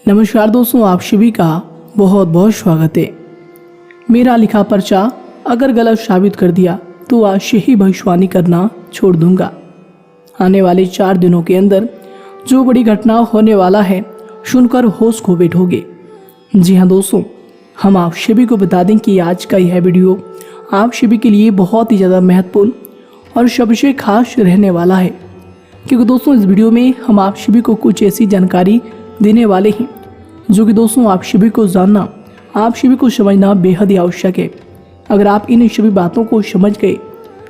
नमस्कार दोस्तों, आप सभी का बहुत बहुत स्वागत है। मेरा लिखा पर्चा अगर गलत साबित कर दिया तो आज से ही भविष्यवाणी करना छोड़ दूंगा। आने वाले 4 दिनों के अंदर जो बड़ी घटना होने वाला है सुनकर होश खो बैठोगे। जी हाँ दोस्तों, हम आप सभी को बता दें कि आज का यह वीडियो आप सभी के लिए बहुत ही ज़्यादा महत्वपूर्ण और सबसे खास रहने वाला है, क्योंकि दोस्तों इस वीडियो में हम आप सभी को कुछ ऐसी जानकारी देने वाले हैं जो कि दोस्तों आप सभी को जानना, आप सभी को समझना बेहद ही आवश्यक है। अगर आप इन सभी बातों को समझ गए,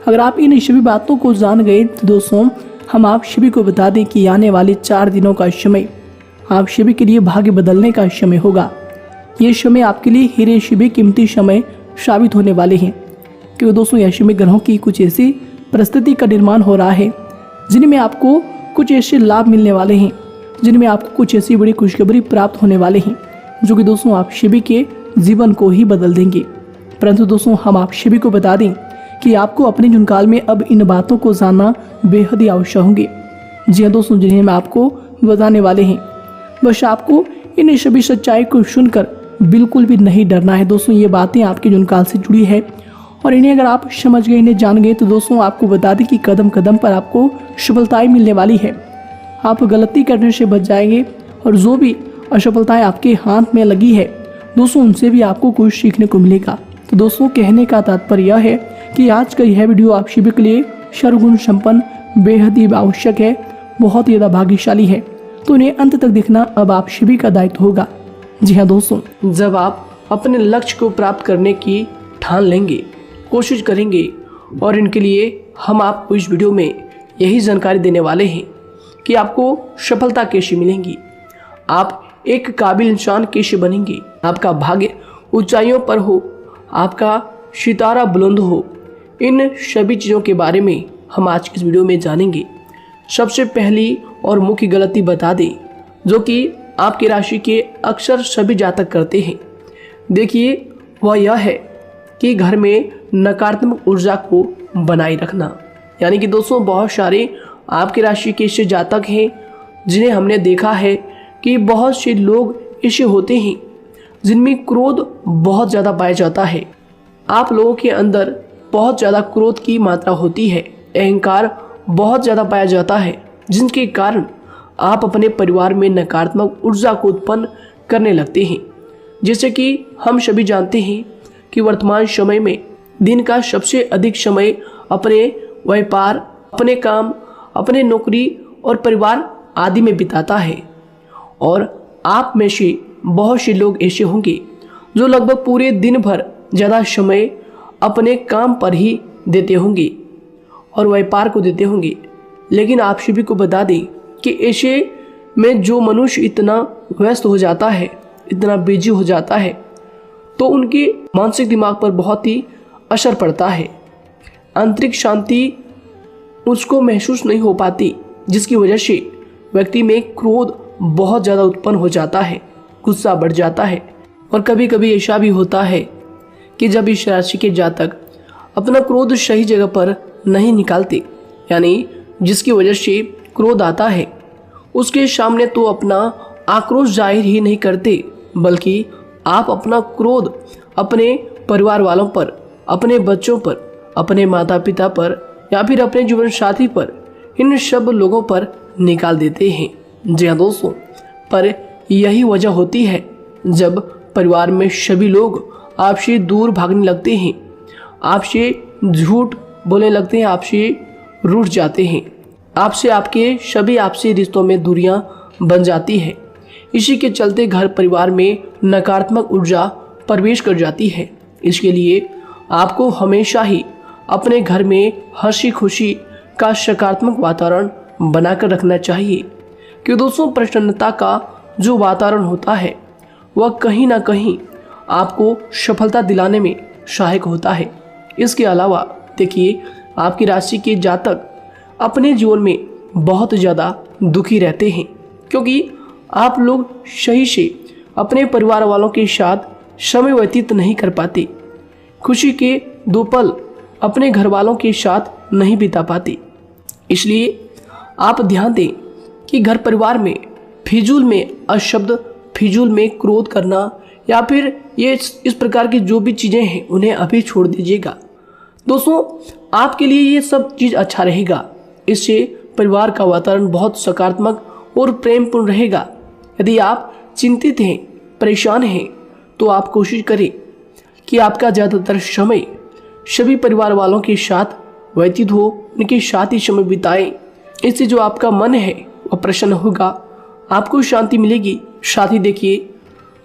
अगर आप इन सभी बातों को जान गए तो दोस्तों हम आप सभी को बता दें कि आने वाले 4 दिनों का समय आप सभी के लिए भाग्य बदलने का समय होगा। ये समय आपके लिए हीरे शिवे कीमती समय साबित होने वाले हैं, क्योंकि दोस्तों यह समय ग्रहों की कुछ ऐसी परिस्थिति का निर्माण हो रहा है जिनमें आपको कुछ ऐसे लाभ मिलने वाले हैं, जिनमें आपको कुछ ऐसी बड़ी खुशखबरी प्राप्त होने वाले हैं जो कि दोस्तों आप सभी के जीवन को ही बदल देंगे। परंतु दोस्तों हम आप सभी को बता दें कि आपको अपने जीवन काल में अब इन बातों को जानना बेहद ही आवश्यक होंगे। जी हाँ दोस्तों, जिन्हें मैं आपको बताने वाले हैं, बस आपको इन सभी सच्चाई को सुनकर बिल्कुल भी नहीं डरना है। दोस्तों ये बातें आपके जीवन काल से जुड़ी है और इन्हें अगर आप समझ गए, इन्हें जान गए तो दोस्तों आपको बता दें कि कदम कदम पर आपको सफलताएं मिलने वाली है। आप गलती करने से बच जाएंगे और जो भी असफलताएं आपके हाथ में लगी है दोस्तों उनसे भी आपको कुछ सीखने को मिलेगा। तो दोस्तों कहने का तात्पर्य यह है कि आज का यह वीडियो आप सभी के लिए सर्वगुण संपन्न बेहद ही आवश्यक है, बहुत ही ज़्यादा भाग्यशाली है। तो इन्हें अंत तक देखना अब आप सभी का दायित्व होगा। जी हाँ दोस्तों, जब आप अपने लक्ष्य को प्राप्त करने की ठान लेंगे, कोशिश करेंगे और इनके लिए हम आपको इस वीडियो में यही जानकारी देने वाले हैं कि आपको सफलता कैसे मिलेंगी, आप एक काबिल इंसान कैसे बनेंगे, आपका भाग्य ऊंचाइयों पर हो, आपका सितारा बुलंद हो। इन सभी चीज़ों के बारे में हम आज इस वीडियो में जानेंगे। सबसे पहली और मुख्य गलती बता दें जो कि आपकी राशि के अक्सर सभी जातक करते हैं, देखिए वह यह है कि घर में नकारात्मक ऊर्जा को बनाए रखना। यानी कि दोस्तों बहुत सारे आपकी राशि के ऐसे जातक हैं जिन्हें हमने देखा है कि बहुत से लोग ऐसे होते हैं जिनमें क्रोध बहुत ज़्यादा पाया जाता है। आप लोगों के अंदर बहुत ज़्यादा क्रोध की मात्रा होती है, अहंकार बहुत ज़्यादा पाया जाता है, जिनके कारण आप अपने परिवार में नकारात्मक ऊर्जा को उत्पन्न करने लगते हैं। जैसे कि हम सभी जानते हैं कि वर्तमान समय में दिन का सबसे अधिक समय अपने व्यापार, अपने काम, अपने नौकरी और परिवार आदि में बिताता है। और आप में से बहुत से लोग ऐसे होंगे जो लगभग पूरे दिन भर ज़्यादा समय अपने काम पर ही देते होंगे और व्यापार को देते होंगे। लेकिन आप सभी को बता दें कि ऐसे में जो मनुष्य इतना व्यस्त हो जाता है, इतना बिजी हो जाता है, तो उनके मानसिक दिमाग पर बहुत ही असर पड़ता है। आंतरिक शांति उसको महसूस नहीं हो पाती, जिसकी वजह से व्यक्ति में क्रोध बहुत ज़्यादा उत्पन्न हो जाता है, गुस्सा बढ़ जाता है। और कभी कभी ऐसा भी होता है कि जब इस राशि के जातक अपना क्रोध सही जगह पर नहीं निकालते, यानी जिसकी वजह से क्रोध आता है, उसके सामने तो अपना आक्रोश जाहिर ही नहीं करते, बल्कि आप अपना क्रोध अपने परिवार वालों पर, अपने बच्चों पर, अपने माता पिता पर या फिर अपने जीवन साथी पर, इन सब लोगों पर निकाल देते हैं। जी हाँ दोस्तों, पर यही वजह होती है जब परिवार में सभी लोग आपसे दूर भागने लगते हैं, आपसे झूठ बोलने लगते हैं, आपसे रूठ जाते हैं, आपसे आपके सभी आपसी रिश्तों में दूरियां बन जाती है। इसी के चलते घर परिवार में नकारात्मक ऊर्जा प्रवेश कर जाती है। इसके लिए आपको हमेशा ही अपने घर में हंसी खुशी का सकारात्मक वातावरण बनाकर रखना चाहिए, कि दोस्तों प्रसन्नता का जो वातावरण होता है वह कहीं ना कहीं आपको सफलता दिलाने में सहायक होता है। इसके अलावा देखिए आपकी राशि के जातक अपने जीवन में बहुत ज़्यादा दुखी रहते हैं, क्योंकि आप लोग सही से अपने परिवार वालों के साथ समय व्यतीत नहीं कर पाते, खुशी के 2 पल अपने घर वालों के साथ नहीं बिता पाते। इसलिए आप ध्यान दें कि घर परिवार में फिजूल में अशब्द फिजूल में क्रोध करना या फिर ये इस प्रकार की जो भी चीज़ें हैं उन्हें अभी छोड़ दीजिएगा। दोस्तों, आपके लिए ये सब चीज़ अच्छा रहेगा। इससे परिवार का वातावरण बहुत सकारात्मक और प्रेमपूर्ण रहेगा। यदि आप चिंतित हैं, परेशान हैं, तो आप कोशिश करें कि आपका ज़्यादातर समय सभी परिवार वालों के साथ व्यतीत हो, उनके साथ ही समय बिताएं। इससे जो आपका मन है वह प्रसन्न होगा, आपको शांति मिलेगी। साथ ही देखिए,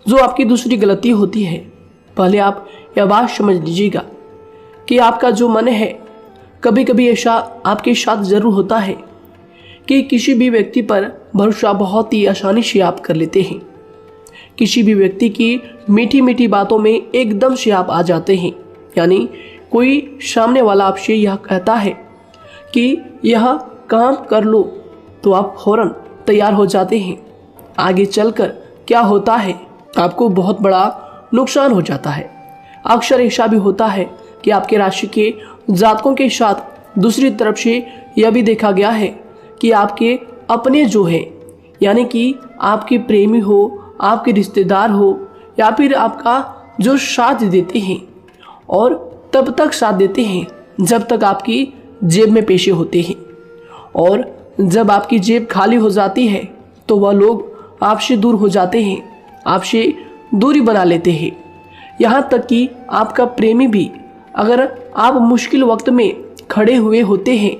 जो आपकी दूसरी गलती होती है, पहले आप यह बात समझ लीजिएगा कि आपका जो मन है, कभी कभी ऐसा आपके साथ ज़रूर होता है कि किसी भी व्यक्ति पर भरोसा बहुत ही आसानी से आप कर लेते हैं। किसी भी व्यक्ति की मीठी मीठी बातों में एकदम से आप आ जाते हैं। यानी कोई सामने वाला आपसे यह कहता है कि यह काम कर लो, तो आप फौरन तैयार हो जाते हैं। आगे चलकर क्या होता है, आपको बहुत बड़ा नुकसान हो जाता है। अक्सर ऐसा भी होता है कि आपके राशि के जातकों के साथ दूसरी तरफ से यह भी देखा गया है कि आपके अपने जो है, यानी कि आपके प्रेमी हो, आपके रिश्तेदार हो, या फिर आपका जो साथ देते हैं, और तब तक साथ देते हैं जब तक आपकी जेब में पैसे होते हैं, और जब आपकी जेब खाली हो जाती है तो वह लोग आपसे दूर हो जाते हैं, आपसे दूरी बना लेते हैं। यहाँ तक कि आपका प्रेमी भी, अगर आप मुश्किल वक्त में खड़े हुए होते हैं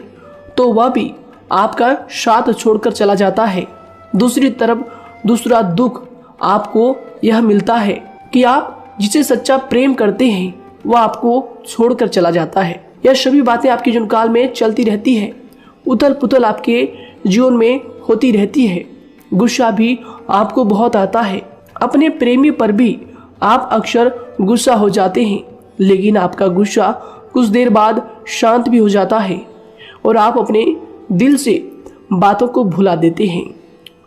तो वह भी आपका साथ छोड़कर चला जाता है। दूसरी तरफ दूसरा दुख आपको यह मिलता है कि आप जिसे सच्चा प्रेम करते हैं वह आपको छोड़कर चला जाता है। यह सभी बातें आपके जीवन काल में चलती रहती है। उथल पुथल आपके जीवन में होती रहती है। गुस्सा भी आपको बहुत आता है। अपने प्रेमी पर भी आप अक्सर गुस्सा हो जाते हैं, लेकिन आपका गुस्सा कुछ देर बाद शांत भी हो जाता है और आप अपने दिल से बातों को भुला देते हैं।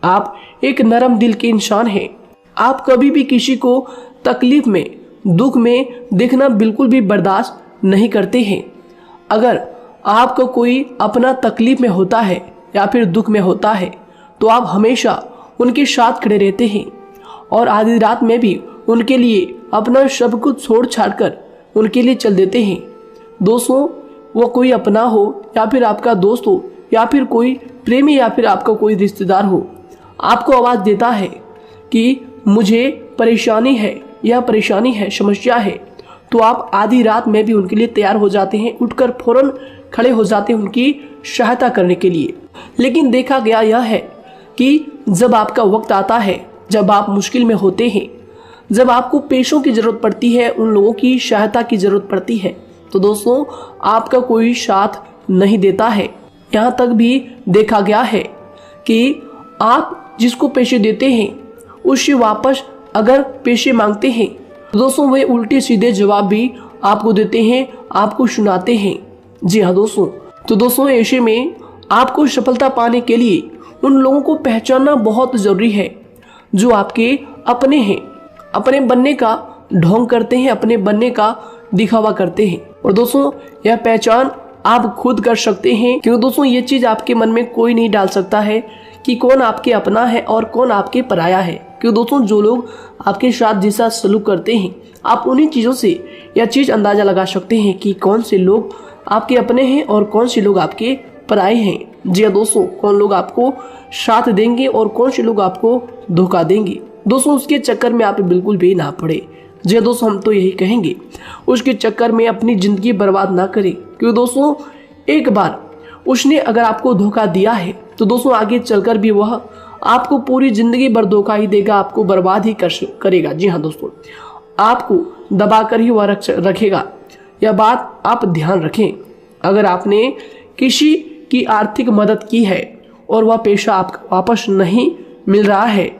आप एक नरम दिल के इंसान हैं। आप कभी भी किसी को तकलीफ में, दुख में देखना बिल्कुल भी बर्दाश्त नहीं करते हैं। अगर आपको कोई अपना तकलीफ में होता है या फिर दुख में होता है तो आप हमेशा उनके साथ खड़े रहते हैं और आधी रात में भी उनके लिए अपना सब कुछ छोड़ छाड़ कर उनके लिए चल देते हैं। दोस्तों, वो कोई अपना हो या फिर आपका दोस्त हो या फिर कोई प्रेमी या फिर आपका कोई रिश्तेदार हो, आपको आवाज़ देता है कि मुझे परेशानी है, यह परेशानी है, समस्या है, तो आप आधी रात में भी उनके लिए तैयार हो जाते हैं, उठकर फौरन खड़े हो जाते हैं उनकी सहायता करने के लिए। लेकिन देखा गया यह है कि जब आपका वक्त आता है, जब आप मुश्किल में होते हैं, जब आपको पैसों की ज़रूरत पड़ती है, उन लोगों की सहायता की ज़रूरत पड़ती है, तो दोस्तों आपका कोई साथ नहीं देता है। यहाँ तक भी देखा गया है कि आप जिसको पैसे देते हैं उससे वापस अगर पैसे मांगते हैं तो दोस्तों वे उल्टे सीधे जवाब भी आपको देते हैं, आपको सुनाते हैं। जी हाँ दोस्तों, तो दोस्तों ऐसे में आपको सफलता पाने के लिए उन लोगों को पहचानना बहुत ज़रूरी है जो आपके अपने हैं, अपने बनने का ढोंग करते हैं, अपने बनने का दिखावा करते हैं। और दोस्तों यह पहचान आप खुद कर सकते हैं, क्योंकि दोस्तों ये चीज़ आपके मन में कोई नहीं डाल सकता है कि कौन आपके अपना है और कौन आपके पराया है। क्योंकि दोस्तों जो लोग आपके साथ जैसा सलूक करते हैं, आप उन्हीं चीज़ों से यह चीज़ अंदाज़ा लगा सकते हैं कि कौन से लोग आपके अपने हैं और कौन से लोग आपके पराए हैं। जी हाँ दोस्तों, कौन लोग आपको साथ देंगे और कौन से लोग आपको धोखा देंगे। दोस्तों उसके चक्कर में आप बिल्कुल भी ना पड़े। जी दोस्तों, हम तो यही कहेंगे, उसके चक्कर में अपनी ज़िंदगी बर्बाद ना करें, क्योंकि दोस्तों एक बार उसने अगर आपको धोखा दिया है तो दोस्तों आगे चलकर भी वह आपको पूरी ज़िंदगी भर धोखा ही देगा, आपको बर्बाद ही करेगा। जी हाँ दोस्तों, आपको दबा कर ही वह रखेगा। यह बात आप ध्यान रखें। अगर आपने किसी की आर्थिक मदद की है और वह पैसा आपको वापस नहीं मिल रहा है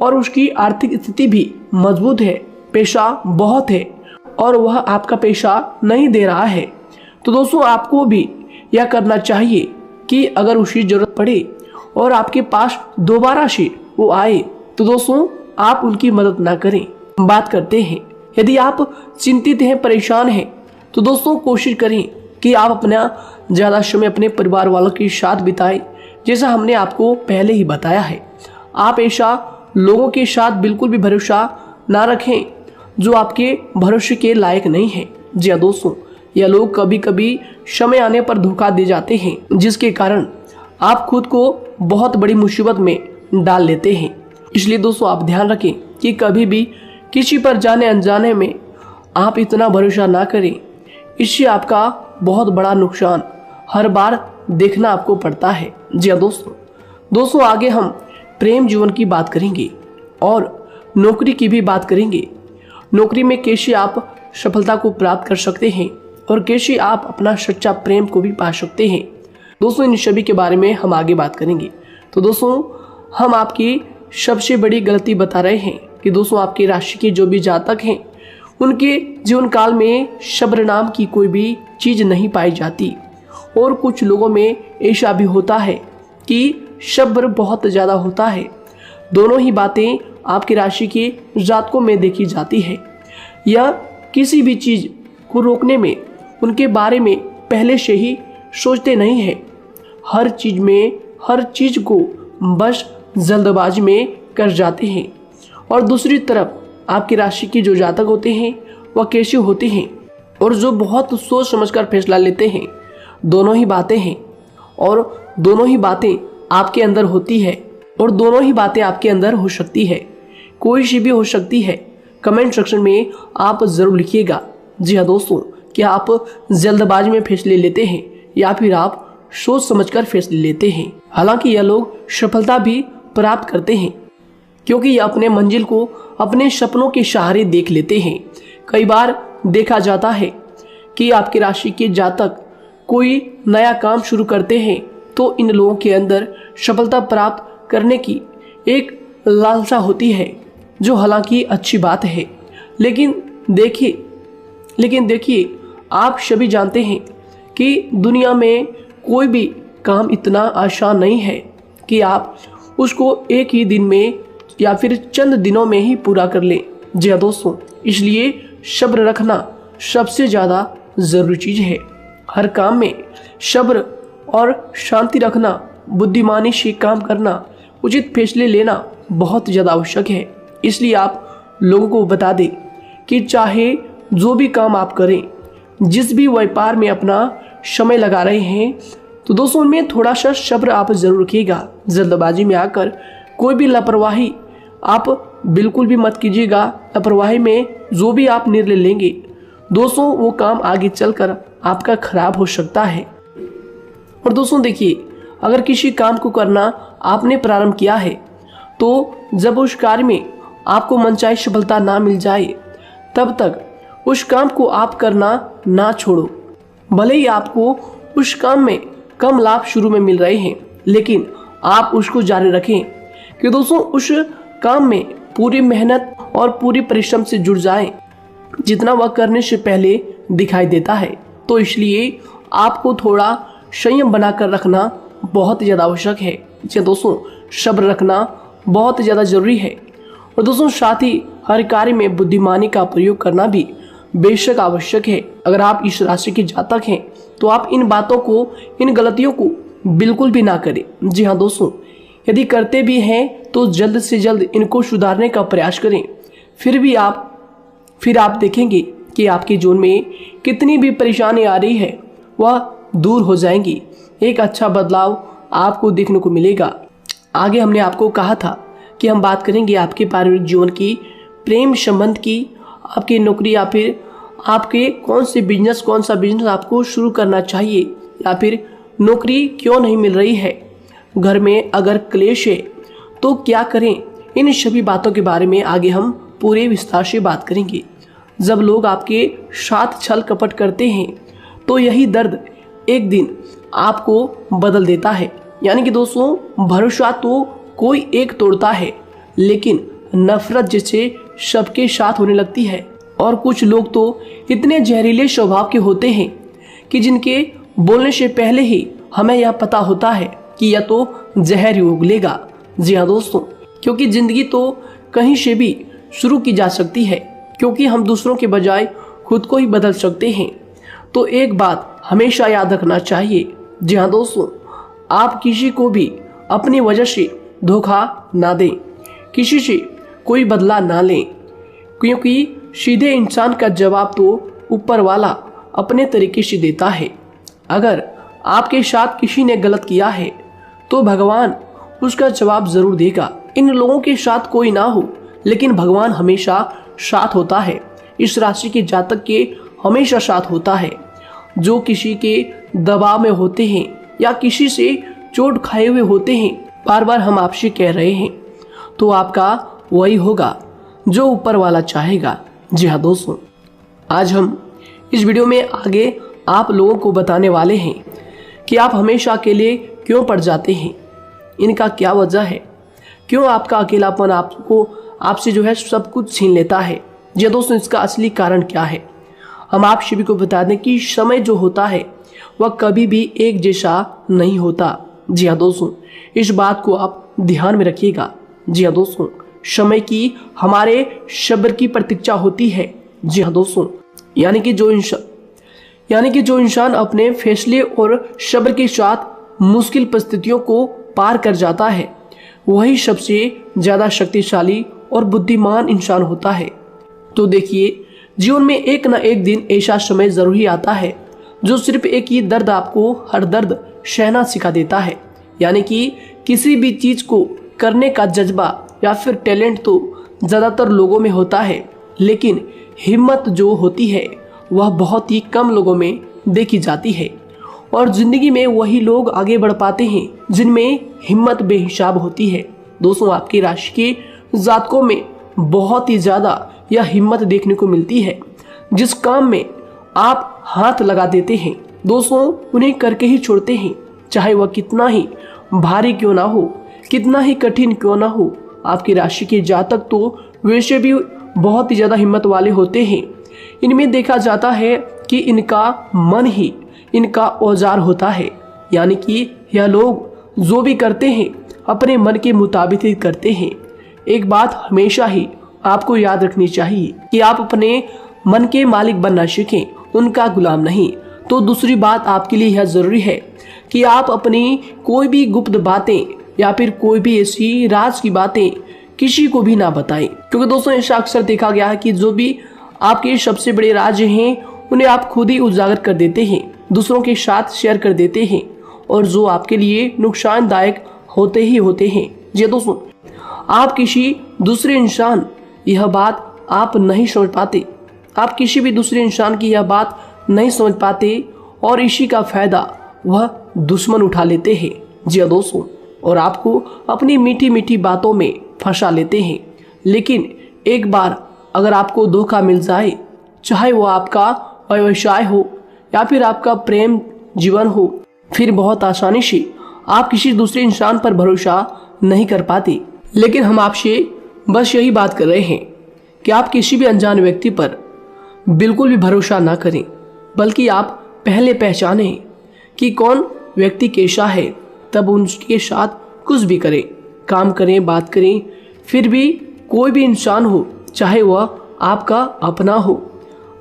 और उसकी आर्थिक स्थिति भी मजबूत है, पैसा बहुत है और वह आपका पैसा नहीं दे रहा है, तो दोस्तों आपको भी यह करना चाहिए कि अगर उसकी ज़रूरत पड़े और आपके पास दोबारा से वो आए तो दोस्तों आप उनकी मदद ना करें। बात करते हैं, यदि आप चिंतित हैं, परेशान हैं, तो दोस्तों कोशिश करें कि आप अपना ज़्यादा समय अपने परिवार वालों के साथ बिताएं, जैसा हमने आपको पहले ही बताया है। आप ऐसा लोगों के साथ बिल्कुल भी भरोसा ना रखें जो आपके भरोसे के लायक नहीं है। जी हाँ दोस्तों, यह लोग कभी कभी समय आने पर धोखा दे जाते हैं, जिसके कारण आप खुद को बहुत बड़ी मुसीबत में डाल लेते हैं। इसलिए दोस्तों आप ध्यान रखें कि कभी भी किसी पर जाने अनजाने में आप इतना भरोसा ना करें, इससे आपका बहुत बड़ा नुकसान हर बार देखना आपको पड़ता है। जी हाँ दोस्तों आगे हम प्रेम जीवन की बात करेंगे और नौकरी की भी बात करेंगे। नौकरी में कैसे आप सफलता को प्राप्त कर सकते हैं और कैसे आप अपना सच्चा प्रेम को भी पा सकते हैं। दोस्तों इन सभी के बारे में हम आगे बात करेंगे। तो दोस्तों हम आपकी सबसे बड़ी गलती बता रहे हैं कि दोस्तों आपकी राशि के जो भी जातक हैं उनके जीवन काल में सब्र नाम की कोई भी चीज नहीं पाई जाती, और कुछ लोगों में ऐसा भी होता है कि सब्र बहुत ज़्यादा होता है। दोनों ही बातें आपकी राशि के जातकों में देखी जाती है। या किसी भी चीज़ को रोकने में उनके बारे में पहले से ही सोचते नहीं है, हर चीज़ को बस जल्दबाजी में कर जाते हैं। और दूसरी तरफ आपकी राशि के जो जातक होते हैं वह कैसे होते हैं और जो बहुत सोच समझकर फैसला लेते हैं। दोनों ही बातें हैं और दोनों ही बातें आपके अंदर होती है और दोनों ही बातें आपके अंदर हो सकती है, कोई सी भी हो सकती है। कमेंट सेक्शन में आप ज़रूर लिखिएगा। जी हाँ दोस्तों, क्या आप जल्दबाजी में फैसले लेते हैं या फिर आप सोच समझकर फैसले लेते हैं। हालांकि यह लोग सफलता भी प्राप्त करते हैं क्योंकि यह अपने मंजिल को अपने सपनों के सहारे देख लेते हैं। कई बार देखा जाता है कि आपकी राशि के जातक कोई नया काम शुरू करते हैं तो इन लोगों के अंदर सफलता प्राप्त करने की एक लालसा होती है, जो हालांकि अच्छी बात है। लेकिन देखिए आप सभी जानते हैं कि दुनिया में कोई भी काम इतना आसान नहीं है कि आप उसको एक ही दिन में या फिर चंद दिनों में ही पूरा कर लें। जी हाँ दोस्तों, इसलिए सब्र रखना सबसे ज़्यादा ज़रूरी चीज़ है। हर काम में सब्र और शांति रखना, बुद्धिमानी से काम करना, उचित फैसले लेना बहुत ज़्यादा आवश्यक है। इसलिए आप लोगों को बता दें कि चाहे जो भी काम आप करें, जिस भी व्यापार में अपना समय लगा रहे हैं, तो दोस्तों उनमें थोड़ा सा सब्र आप जरूर रखिएगा। जल्दबाजी में आकर कोई भी लापरवाही आप बिल्कुल भी मत कीजिएगा। लापरवाही में जो भी आप निर्णय लेंगे दोस्तों वो काम आगे चलकर आपका खराब हो सकता है। और दोस्तों देखिए, अगर किसी काम को करना आपने प्रारंभ किया है तो जब उस कार्य में आपको मनचाही सफलता ना मिल जाए तब तक उस काम को आप करना ना छोड़ो। भले ही आपको उस काम में कम लाभ शुरू में मिल रहे हैं, लेकिन आप उसको जारी रखें कि दोस्तों उस काम में पूरी मेहनत और पूरी परिश्रम से जुड़ जाए जितना वह करने से पहले दिखाई देता है। तो इसलिए आपको थोड़ा संयम बनाकर रखना बहुत ज़्यादा आवश्यक है। जी दोस्तों, सब्र रखना बहुत ज़्यादा जरूरी है। और दोस्तों साथ ही हर कार्य में बुद्धिमानी का प्रयोग करना भी बेशक आवश्यक है। अगर आप इस राशि के जातक हैं तो आप इन बातों को, इन गलतियों को बिल्कुल भी ना करें। जी हाँ दोस्तों, यदि करते भी हैं तो जल्द से जल्द इनको सुधारने का प्रयास करें। फिर आप देखेंगे कि आपके जीवन में कितनी भी परेशानी आ रही है वह दूर हो जाएंगी। एक अच्छा बदलाव आपको देखने को मिलेगा। आगे हमने आपको कहा था कि हम बात करेंगे आपके पारिवारिक जीवन की, प्रेम संबंध की, आपकी नौकरी या फिर आपके कौन सा बिजनेस आपको शुरू करना चाहिए, या फिर नौकरी क्यों नहीं मिल रही है, घर में अगर क्लेश है तो क्या करें। इन सभी बातों के बारे में आगे हम पूरे विस्तार से बात करेंगे। जब लोग आपके साथ छल कपट करते हैं तो यही दर्द एक दिन आपको बदल देता है। यानी कि दोस्तों भरोसा तो कोई एक तोड़ता है, लेकिन नफरत जैसे सबके साथ होने लगती है। और कुछ लोग तो इतने जहरीले स्वभाव के होते हैं कि जिनके बोलने से पहले ही हमें यह पता होता है कि यह तो जहर ही उगलेगा। जी हाँ दोस्तों, क्योंकि जिंदगी तो कहीं से भी शुरू की जा सकती है, क्योंकि हम दूसरों के बजाय खुद को ही बदल सकते हैं। तो एक बात हमेशा याद रखना चाहिए। जी हाँ दोस्तों, आप किसी को भी अपनी वजह से धोखा ना दें। किसी से कोई बदला ना लें, क्योंकि सीधे इंसान का जवाब तो ऊपर वाला अपने तरीके से देता है। अगर आपके साथ किसी ने गलत किया है तो भगवान उसका जवाब जरूर देगा। इन लोगों के साथ कोई ना हो, लेकिन भगवान हमेशा साथ होता है। इस राशि के जातक के हमेशा साथ होता है। जो किसी के दबाव में होते हैं या किसी से चोट खाए हुए होते हैं, बार बार हम आपसे कह रहे हैं, तो आपका वही होगा जो ऊपर वाला चाहेगा। जी हाँ दोस्तों, आज हम इस वीडियो में आगे आप लोगों को बताने वाले हैं कि आप हमेशा अकेले क्यों पड़ जाते हैं, इनका क्या वजह है, क्यों आपका अकेलापन आपसे जो है सब कुछ छीन लेता है। जी दोस्तों, इसका असली कारण क्या है हम आप सभी को बता दें कि समय जो होता है वह कभी भी एक जैसा नहीं होता। जी हाँ दोस्तों, इस बात को आप ध्यान में रखिएगा। जी हाँ दोस्तों, समय की हमारे सब्र की प्रतीक्षा होती है। जी हाँ दोस्तों, यानी कि जो इंसान अपने फैसले और सब्र के साथ मुश्किल परिस्थितियों को पार कर जाता है, वही सबसे ज्यादा शक्तिशाली और बुद्धिमान इंसान होता है। तो देखिए, जीवन में एक न एक दिन ऐसा समय जरूर ही आता है जो सिर्फ एक ही दर्द आपको हर दर्द सहना सिखा देता है। यानी कि किसी भी चीज को करने का जज्बा या फिर टैलेंट तो ज्यादातर लोगों में होता है, लेकिन हिम्मत जो होती है वह बहुत ही कम लोगों में देखी जाती है। और जिंदगी में वही लोग आगे बढ़ पाते हैं जिनमें हिम्मत बेहिसाब होती है। दोस्तों, आपकी राशि के जातकों में बहुत ही ज्यादा यह हिम्मत देखने को मिलती है। जिस काम में आप हाथ लगा देते हैं दोस्तों, उन्हें करके ही छोड़ते हैं, चाहे वह कितना ही भारी क्यों ना हो, कितना ही कठिन क्यों ना हो। आपकी राशि के जातक तो वैसे भी बहुत ही ज्यादा हिम्मत वाले होते हैं। इनमें देखा जाता है कि इनका मन ही इनका औजार होता है। यानी कि यह लोग जो भी करते हैं अपने मन के मुताबिक ही करते हैं। एक बात हमेशा ही आपको याद रखनी चाहिए कि आप अपने मन के मालिक बनना सीखें, उनका गुलाम नहीं। तो दूसरी बात आपके लिए यह जरूरी है कि आप अपनी कोई भी गुप्त बातें या फिर कोई भी ऐसी राज की बातें किसी को भी ना बताएं, क्योंकि दोस्तों ऐसा अक्सर देखा गया है कि जो भी आपके सबसे बड़े राज हैं उन्हें आप खुद ही उजागर कर देते हैं, दूसरों के साथ शेयर कर देते हैं, और जो आपके लिए नुकसानदायक होते ही होते हैं। जी दोस्तों, आप किसी दूसरे इंसान यह बात आप नहीं समझ पाते, आप किसी भी दूसरे इंसान की यह बात नहीं समझ पाते, और इसी का फायदा वह दुश्मन उठा लेते हैं। जी दोस्तों, और आपको अपनी मीठी मीठी बातों में फंसा लेते हैं। लेकिन एक बार अगर आपको धोखा मिल जाए, चाहे वो आपका व्यवसाय हो या फिर आपका प्रेम जीवन हो, फिर बहुत आसानी से आप किसी दूसरे इंसान पर भरोसा नहीं कर पाते। लेकिन हम आपसे बस यही बात कर रहे हैं कि आप किसी भी अनजान व्यक्ति पर बिल्कुल भी भरोसा ना करें, बल्कि आप पहले पहचानें कि कौन व्यक्ति कैसा है, तब उनके साथ कुछ भी करें, काम करें, बात करें। फिर भी कोई भी इंसान हो, चाहे वह आपका अपना हो,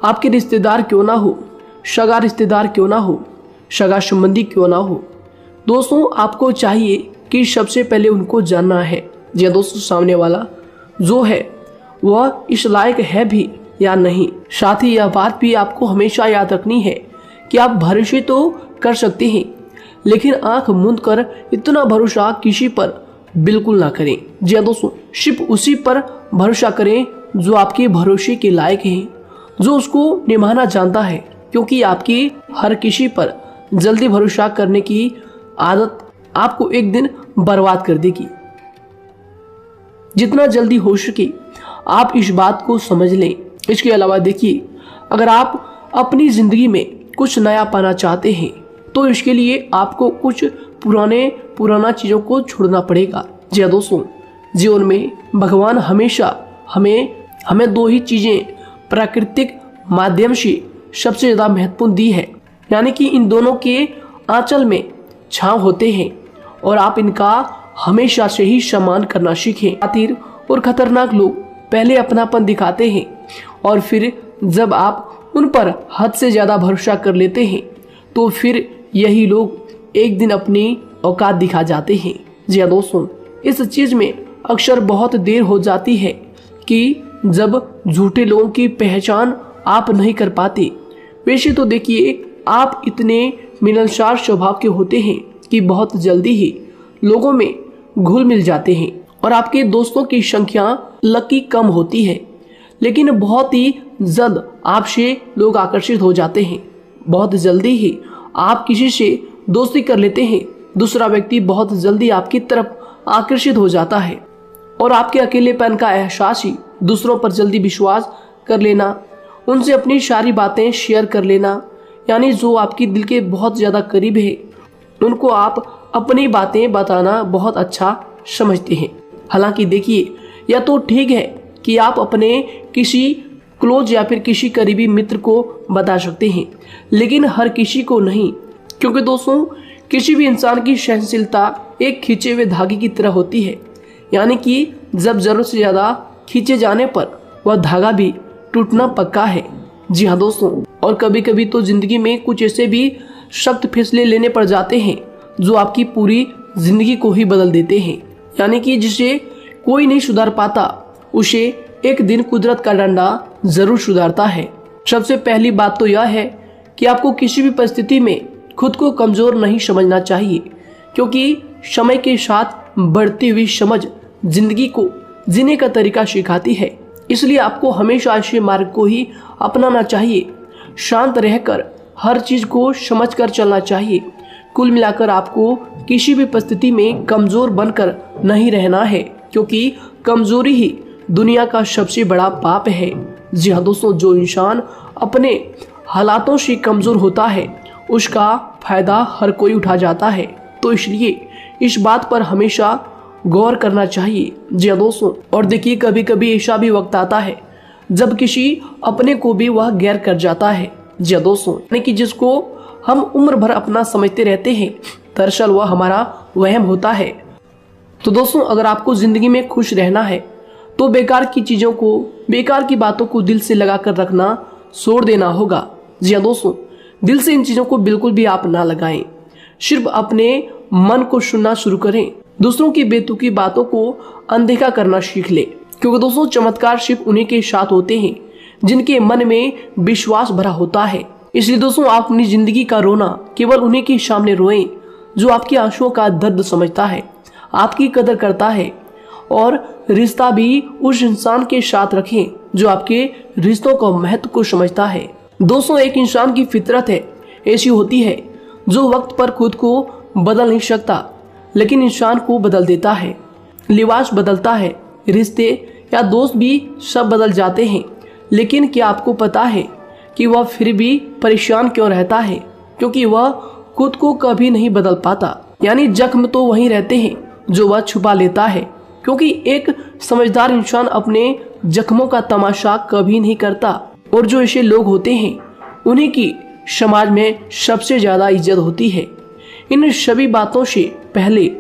आपके रिश्तेदार क्यों ना हो, सगा रिश्तेदार क्यों ना हो, सगा संबंधी क्यों ना हो, दोस्तों आपको चाहिए कि सबसे पहले उनको जानना है जी दोस्तों, सामने वाला जो है वह इस लायक है भी या नहीं। साथ ही यह बात भी आपको हमेशा याद रखनी है कि आप भरोसे तो कर सकते हैं, लेकिन आंख मूंद कर इतना भरोसा किसी पर बिल्कुल ना करें। जी दोस्तों, सिर्फ उसी पर भरोसा करें जो आपके भरोसे के लायक है, जो उसको निभाना जानता है, क्योंकि आपकी हर किसी पर जल्दी भरोसा करने की आदत आपको एक दिन बर्बाद कर देगी। जितना जल्दी हो सके आप इस बात को समझ लें। इसके अलावा देखिए, अगर आप अपनी जिंदगी में कुछ नया पाना चाहते हैं तो इसके लिए आपको कुछ पुराना चीजों को छोड़ना पड़ेगा। जी दोस्तों, जीवन में भगवान हमेशा हमें दो ही चीजें प्राकृतिक माध्यम से सबसे ज्यादा महत्वपूर्ण दी है, यानी कि इन दोनों के आंचल में छांव होते हैं, और आप इनका हमेशा से ही सम्मान करना सीखें। शातिर और खतरनाक लोग पहले अपनापन दिखाते हैं, और फिर जब आप उन पर हद से ज्यादा भरोसा कर लेते हैं तो फिर यही लोग एक दिन अपनी औकात दिखा जाते हैं। जी हाँ दोस्तों, इस चीज में अक्सर बहुत देर हो जाती है कि जब झूठे लोगों की पहचान आप नहीं कर पाते। वैसे तो देखिए, आप इतने मिलनसार स्वभाव के होते हैं कि बहुत जल्दी ही लोगों में घुल मिल जाते हैं और आपके दोस्तों की संख्या लकी कम होती है, लेकिन बहुत ही जल्द आपसे लोग आकर्षित हो जाते हैं। बहुत जल्दी ही आप किसी से दोस्ती कर लेते हैं, दूसरा व्यक्ति बहुत जल्दी आपकी तरफ आकर्षित हो जाता है और आपके अकेलेपन का एहसास ही दूसरों पर जल्दी विश्वास कर लेना, उनसे अपनी सारी बातें शेयर कर लेना, यानी जो आपकी दिल के बहुत ज़्यादा करीब है उनको आप अपनी बातें बताना बहुत अच्छा समझते हैं। हालांकि देखिए, यह तो ठीक है कि आप अपने किसी क्लोज या फिर किसी करीबी मित्र को बता सकते हैं, लेकिन हर किसी को नहीं, क्योंकि दोस्तों किसी भी इंसान की सहनशीलता एक खींचे हुए धागे की तरह होती है, यानी कि जब जरूरत से ज़्यादा खींचे जाने पर वह धागा भी टूटना पक्का है। जी हाँ दोस्तों, और कभी कभी तो जिंदगी में कुछ ऐसे भी सख्त फैसले लेने पड़ जाते हैं जो आपकी पूरी जिंदगी को ही बदल देते हैं, यानी कि जिसे कोई नहीं सुधार पाता उसे एक दिन कुदरत का डंडा जरूर सुधारता है। सबसे पहली बात तो यह है कि आपको किसी भी परिस्थिति में खुद को कमजोर नहीं समझना चाहिए, क्योंकि समय के साथ बढ़ती हुई समझ जिंदगी को जीने का तरीका सिखाती है। इसलिए आपको हमेशा ऐसे मार्ग को ही अपनाना चाहिए, शांत रहकर हर चीज को समझकर चलना चाहिए। कुल मिलाकर आपको किसी भी परिस्थिति में कमजोर बनकर नहीं रहना है, क्योंकि कमजोरी ही दुनिया का सबसे बड़ा पाप है। जी हाँ दोस्तों, जो इंसान अपने हालातों से कमजोर होता है उसका फायदा हर कोई उठा जाता है, तो इसलिए इस बात पर हमेशा गौर करना चाहिए। जी हाँ दोस्तों, और देखिए कभी कभी ऐसा भी वक्त आता है जब किसी अपने को भी वह गैर कर जाता है। जी हाँ दोस्तों, यानी कि जिसको हम उम्र भर अपना समझते रहते हैं, दरअसल वह हमारा वहम होता है। तो दोस्तों, अगर आपको जिंदगी में खुश रहना है तो बेकार की चीजों को, बेकार की बातों को दिल से लगा कर रखना छोड़ देना होगा। जी हाँ दोस्तों, दिल से इन चीजों को बिल्कुल भी आप ना लगाएं, सिर्फ अपने मन को सुनना शुरू करें। दूसरों की बेतुकी बातों को अनदेखा करना सीख ले, क्योंकि दोस्तों चमत्कार सिर्फ उन्हीं के साथ होते हैं जिनके मन में विश्वास भरा होता है। इसलिए दोस्तों, आप अपनी जिंदगी का रोना केवल उन्हीं के सामने रोएं जो आपके आंसुओं का दर्द समझता है, आपकी कदर करता है, और रिश्ता भी उस इंसान के साथ रखें जो आपके रिश्तों का महत्व को समझता है। दोस्तों, एक इंसान की फितरत है ऐसी होती है जो वक्त पर खुद को बदल नहीं सकता, लेकिन इंसान को बदल देता है। लिबास बदलता है, रिश्ते या दोस्त भी सब बदल जाते हैं, लेकिन क्या आपको पता है कि वह फिर भी परेशान क्यों रहता है? क्योंकि वह खुद को कभी नहीं बदल पाता। यानी जख्म तो वहीं रहते हैं जो वह छुपा लेता है, क्योंकि एक समझदार इंसान अपने जख्मों का तमाशा कभी नहीं करता, और जो ऐसे लोग होते हैं उन्हीं की समाज में सबसे ज्यादा इज्जत होती है। इन सभी बातों से पहले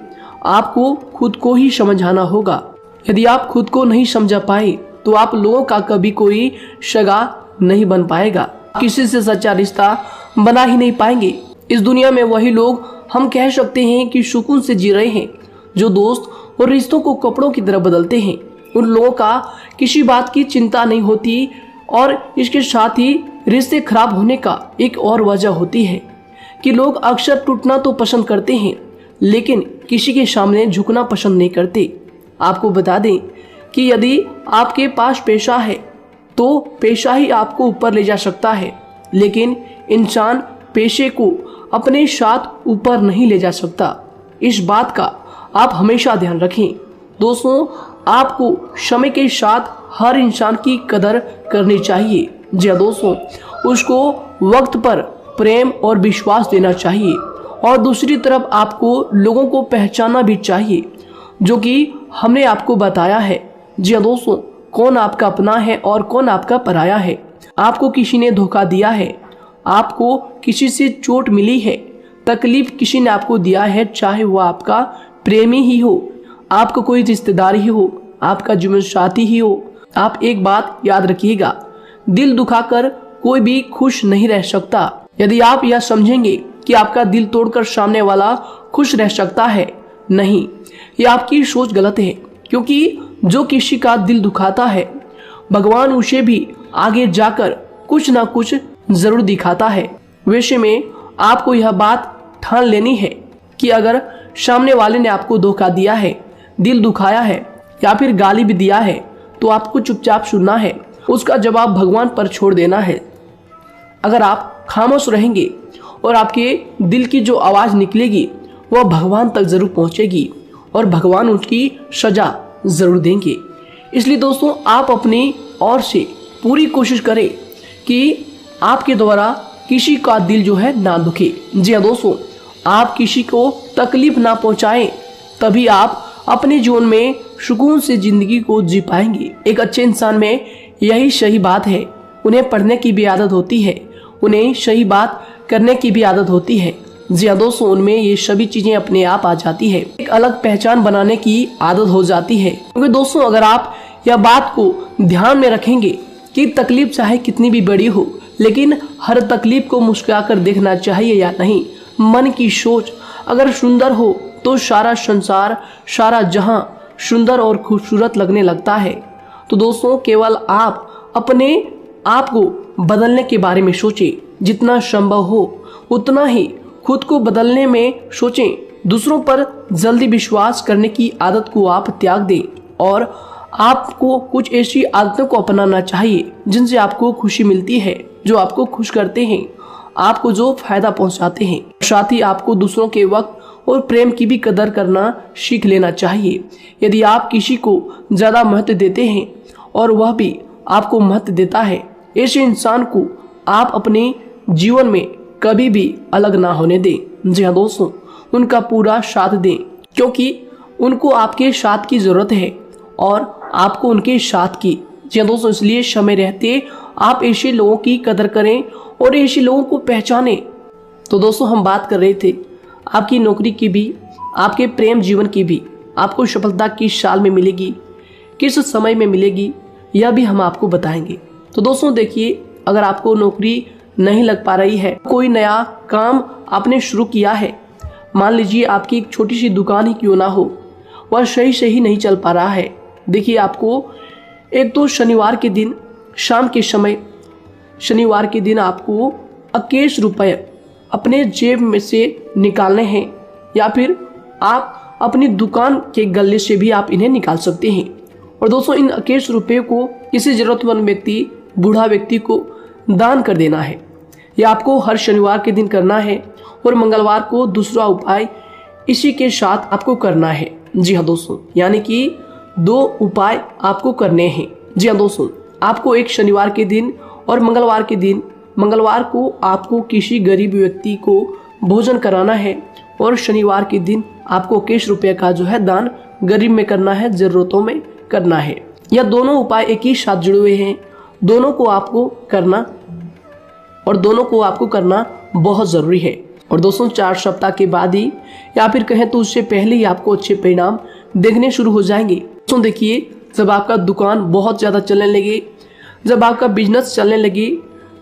आपको खुद को ही समझाना होगा। यदि आप खुद को नहीं समझा पाए तो आप लोगों का कभी कोई सगा नहीं बन पाएगा, किसी से सच्चा रिश्ता बना ही नहीं पाएंगे। इस दुनिया में वही लोग हम कह सकते हैं कि सुकून से जी रहे हैं जो दोस्त और रिश्तों को कपड़ों की तरह बदलते हैं। उन लोगों का किसी बात की चिंता नहीं होती, और इसके साथ ही रिश्ते खराब होने का एक और वजह होती है कि लोग अक्सर टूटना तो पसंद करते हैं, लेकिन किसी के सामने झुकना पसंद नहीं करते। आपको बता दें कि यदि आपके पास पैसा है तो पैसा ही आपको ऊपर ले जा सकता है, लेकिन इंसान पैसे को अपने साथ ऊपर नहीं ले जा सकता। इस बात का आप हमेशा ध्यान रखें। दोस्तों, आपको समय के साथ हर इंसान की कदर करनी चाहिए। जी हाँ दोस्तों, उसको वक्त पर प्रेम और विश्वास देना चाहिए, और दूसरी तरफ आपको लोगों को पहचानना भी चाहिए, जो कि हमने आपको बताया है। जी हाँ दोस्तों, कौन आपका अपना है और कौन आपका पराया है। आपको किसी ने धोखा दिया है, आपको किसी से चोट मिली है, तकलीफ किसी ने आपको दिया है, चाहे वह आपका प्रेमी ही हो, आपका कोई रिश्तेदार ही हो, आपका जीवन साथी ही हो। आप एक बात याद रखिएगा, दिल दुखाकर कोई भी खुश नहीं रह सकता। यदि आप यह समझेंगे कि आपका दिल तोड़कर सामने वाला खुश रह सकता है, नहीं, यह आपकी सोच गलत है, क्योंकि जो किसी का दिल दुखाता है भगवान उसे भी आगे जाकर कुछ ना कुछ जरूर दिखाता है। वैसे में आपको यह बात ठान लेनी है कि अगर सामने वाले ने आपको धोखा दिया है, दिल दुखाया है या फिर गाली भी दिया है तो आपको चुपचाप सुनना है, उसका जवाब भगवान पर छोड़ देना है। अगर आप खामोश रहेंगे और आपके दिल की जो आवाज़ निकलेगी वह भगवान तक जरूर पहुंचेगी और भगवान उसकी सजा जरूर देंगे। इसलिए दोस्तों आप अपनी ओर से पूरी कोशिश करें कि आपके द्वारा किसी का दिल जो है ना दुखे। जी हाँ दोस्तों, आप किसी को तकलीफ ना पहुंचाएं, तभी आप अपने जीवन में सुकून से जिंदगी को जी पाएंगे। एक अच्छे इंसान में यही सही बात है, उन्हें पढ़ने की भी आदत होती है, उन्हें सही बात करने की भी आदत होती है। जी हाँ दोस्तों, उनमें ये सभी चीजें अपने आप आ जाती है, एक अलग पहचान बनाने की आदत हो जाती है। क्योंकि दोस्तों अगर आप यह बात को ध्यान में रखेंगे कि तकलीफ चाहे कितनी भी बड़ी हो, लेकिन हर तकलीफ को मुस्कुराकर देखना चाहिए या नहीं। मन की सोच अगर सुंदर हो तो सारा संसार, सारा जहां सुंदर और खूबसूरत लगने लगता है। तो दोस्तों केवल आप अपने आप को बदलने के बारे में सोचें, जितना संभव हो उतना ही खुद को बदलने में सोचें। दूसरों पर जल्दी विश्वास करने की आदत को आप त्याग दें और आपको कुछ ऐसी आदतों को अपनाना चाहिए जिनसे आपको खुशी मिलती है, जो आपको खुश करते हैं, आपको जो फायदा पहुंचाते हैं। साथ ही आपको दूसरों के वक्त और प्रेम की भी कदर करना सीख लेना चाहिए। यदि आप किसी को ज़्यादा महत्व देते हैं और वह भी आपको महत्व देता है, ऐसे इंसान को आप अपने जीवन में कभी भी अलग ना होने दें। जी हाँ दोस्तों, उनका पूरा साथ दें, क्योंकि उनको आपके साथ की ज़रूरत है और आपको उनके साथ की। जी हाँ दोस्तों, इसलिए समय रहते आप ऐसे लोगों की कदर करें और ऐसे लोगों को पहचानें। तो दोस्तों हम बात कर रहे थे आपकी नौकरी की भी, आपके प्रेम जीवन की भी। आपको सफलता किस साल में मिलेगी, किस समय में मिलेगी, यह भी हम आपको बताएंगे। तो दोस्तों देखिए, अगर आपको नौकरी नहीं लग पा रही है, कोई नया काम आपने शुरू किया है, मान लीजिए आपकी एक छोटी सी दुकान ही क्यों ना हो, वह सही नहीं चल पा रहा है। देखिए आपको एक तो शनिवार के दिन शाम के समय, शनिवार के दिन आपको 21 रुपये अपने जेब में से निकालने हैं, या फिर आप अपनी दुकान के गले से भी आप इन्हें निकाल सकते हैं। और दोस्तों इन 21 रुपये को किसी जरूरतमंद व्यक्ति, बूढ़ा व्यक्ति को दान कर देना है। यह आपको हर शनिवार के दिन करना है और मंगलवार को दूसरा उपाय इसी के साथ आपको करना है। जी हाँ दोस्तों, यानी कि 2 उपाय आपको करने हैं। जी हाँ दोस्तों, आपको एक शनिवार के दिन और मंगलवार के दिन, मंगलवार को आपको किसी गरीब व्यक्ति को भोजन कराना है और शनिवार के दिन आपको 21 रुपये का जो है दान गरीब में करना है, जरूरतों में करना है। यह दोनों उपाय एक ही साथ जुड़े हुए हैं, दोनों को आपको करना और दोनों को आपको करना बहुत ज़रूरी है। और दोस्तों 4 सप्ताह के बाद ही, या फिर कहें तो उससे पहले ही आपको अच्छे परिणाम देखने शुरू हो जाएंगे। दोस्तों देखिए, जब आपका दुकान बहुत ज़्यादा चलने लगे, जब आपका बिजनेस चलने लगे,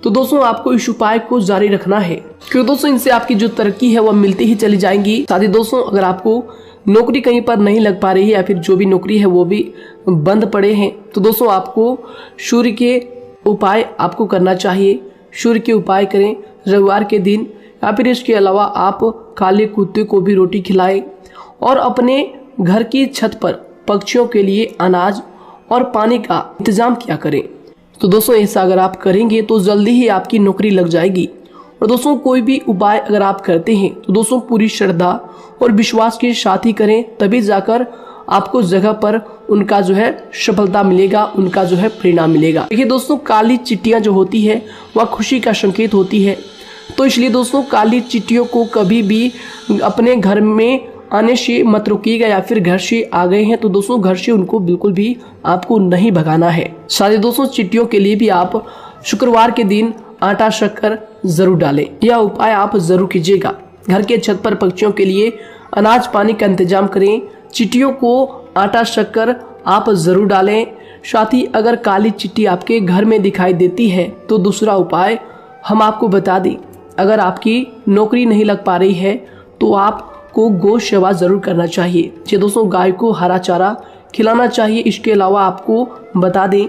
तो दोस्तों आपको इस उपाय को जारी रखना है, क्योंकि दोस्तों इनसे आपकी जो तरक्की है वह मिलती ही चली जाएंगी। साथ ही दोस्तों अगर आपको नौकरी कहीं पर नहीं लग पा रही है या फिर जो भी नौकरी है वो भी बंद पड़े हैं, तो दोस्तों आपको सूर्य के उपाय आपको करना चाहिए। सूर्य के उपाय करें रविवार के दिन, या फिर इसके अलावा आप काले कुत्ते को भी रोटी खिलाएं और अपने घर की छत पर पक्षियों के लिए अनाज और पानी का इंतजाम किया करें। तो दोस्तों ऐसा अगर आप करेंगे तो जल्दी ही आपकी नौकरी लग जाएगी। और दोस्तों कोई भी उपाय अगर आप करते हैं तो दोस्तों पूरी श्रद्धा और विश्वास के साथ ही करें, तभी जाकर आपको जगह पर उनका जो है सफलता मिलेगा, उनका जो है परिणाम मिलेगा। देखिए दोस्तों, काली चिट्टियां जो होती है वह खुशी का संकेत होती है, तो इसलिए दोस्तों काली चिट्टियों को कभी भी अपने घर में आने से मत रोकिएगा, या फिर घर से आ गए हैं तो दोस्तों घर से उनको बिल्कुल भी आपको नहीं भगाना है। साथ ही दोस्तों चिट्टियों के लिए भी आप शुक्रवार के दिन आटा शक्कर जरूर डालें, यह उपाय आप जरूर कीजिएगा। घर के छत पर पक्षियों के लिए अनाज पानी का इंतजाम करें, चिट्टियों को आटा शक्कर आप जरूर डालें। साथ ही अगर काली चिट्टी आपके घर में दिखाई देती है तो दूसरा उपाय हम आपको बता दें, अगर आपकी नौकरी नहीं लग पा रही है तो आपको गौ सेवा जरूर करना चाहिए। जी दोस्तों, गाय को हरा चारा खिलाना चाहिए। इसके अलावा आपको बता दें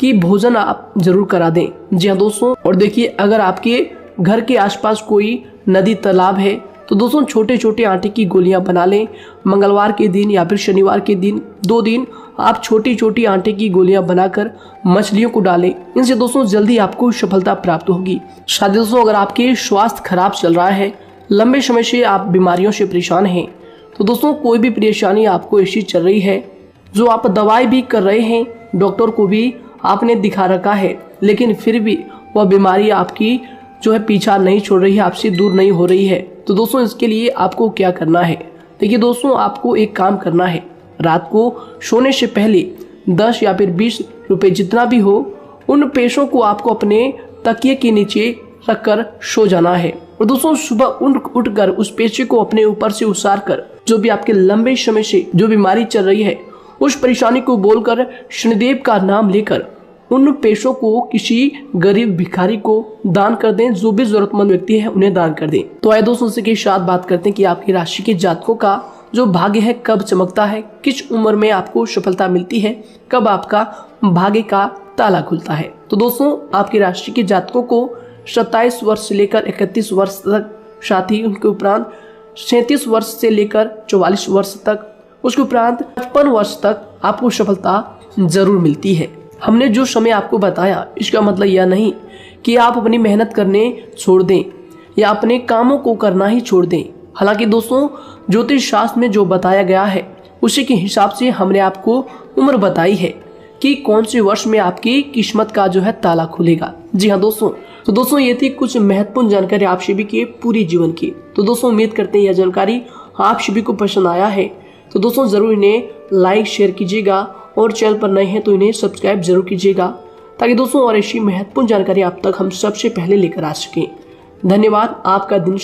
कि भोजन आप जरूर करा दें। जी हाँ दोस्तों, और देखिए अगर आपके घर के आसपास कोई नदी तालाब है तो दोस्तों छोटे छोटे आटे की गोलियां बना लें। मंगलवार के दिन या फिर शनिवार के दिन 2 दिन आप छोटी छोटी आटे की गोलियां बनाकर मछलियों को डालें। इनसे दोस्तों जल्दी आपको सफलता प्राप्त होगी। साथ ही दोस्तों अगर आपके स्वास्थ्य खराब चल रहा है, लंबे समय से आप बीमारियों से परेशान हैं, तो दोस्तों कोई भी परेशानी आपको ऐसी चल रही है जो आप दवाई भी कर रहे हैं, डॉक्टर को भी आपने दिखा रखा है, लेकिन फिर भी वह बीमारी आपकी जो है पीछा नहीं छोड़ रही है, आपसे दूर नहीं हो रही है, तो दोस्तों इसके लिए आपको क्या करना है। देखिए दोस्तों, आपको एक काम करना है। रात को सोने से पहले 10 या फिर 20 रुपए जितना भी हो, उन पैसों को आपको अपने तकिए के नीचे रखकर सो जाना है। और दोस्तों सुबह उठकर उस पैसे को अपने ऊपर से उतार कर जो भी आपके लंबे समय से जो बीमारी चल रही है उस परेशानी को बोलकर शनिदेव का नाम लेकर उन पैसों को किसी गरीब भिखारी को दान कर दें। जो भी जरूरतमंद व्यक्ति है उन्हें दान कर दें। तो आइए दोस्तों उसी के साथ बात करते हैं कि आपकी राशि के जातकों का जो भाग्य है कब चमकता है, किस उम्र में आपको सफलता मिलती है, कब आपका भाग्य का ताला खुलता है। तो दोस्तों आपकी राशि के जातकों को 27 वर्ष से लेकर 31 वर्ष तक, साथ ही उनके उपरांत 37 वर्ष से लेकर 44 वर्ष तक, उसके उपरांत 55 वर्ष तक आपको सफलता जरूर मिलती है। हमने जो समय आपको बताया इसका मतलब यह नहीं कि आप अपनी मेहनत करने छोड़ दें या अपने कामों को करना ही छोड़ दें। हालांकि दोस्तों ज्योतिष शास्त्र में जो बताया गया है उसी के हिसाब से हमने आपको उम्र बताई है कि कौन से वर्ष में आपकी किस्मत का जो है ताला खुलेगा। जी हाँ दोस्तों, तो दोस्तों ये थी कुछ महत्वपूर्ण जानकारी आप सभी के पूरी जीवन की। तो दोस्तों उम्मीद करते हैं यह जानकारी आप सभी को पसंद आया है। तो दोस्तों जरूर इन्हें लाइक शेयर कीजिएगा और चैनल पर नए हैं तो इन्हें सब्सक्राइब जरूर कीजिएगा, ताकि दोस्तों और ऐसी महत्वपूर्ण जानकारी आप तक हम सबसे पहले लेकर आ सकें। धन्यवाद। आपका दिन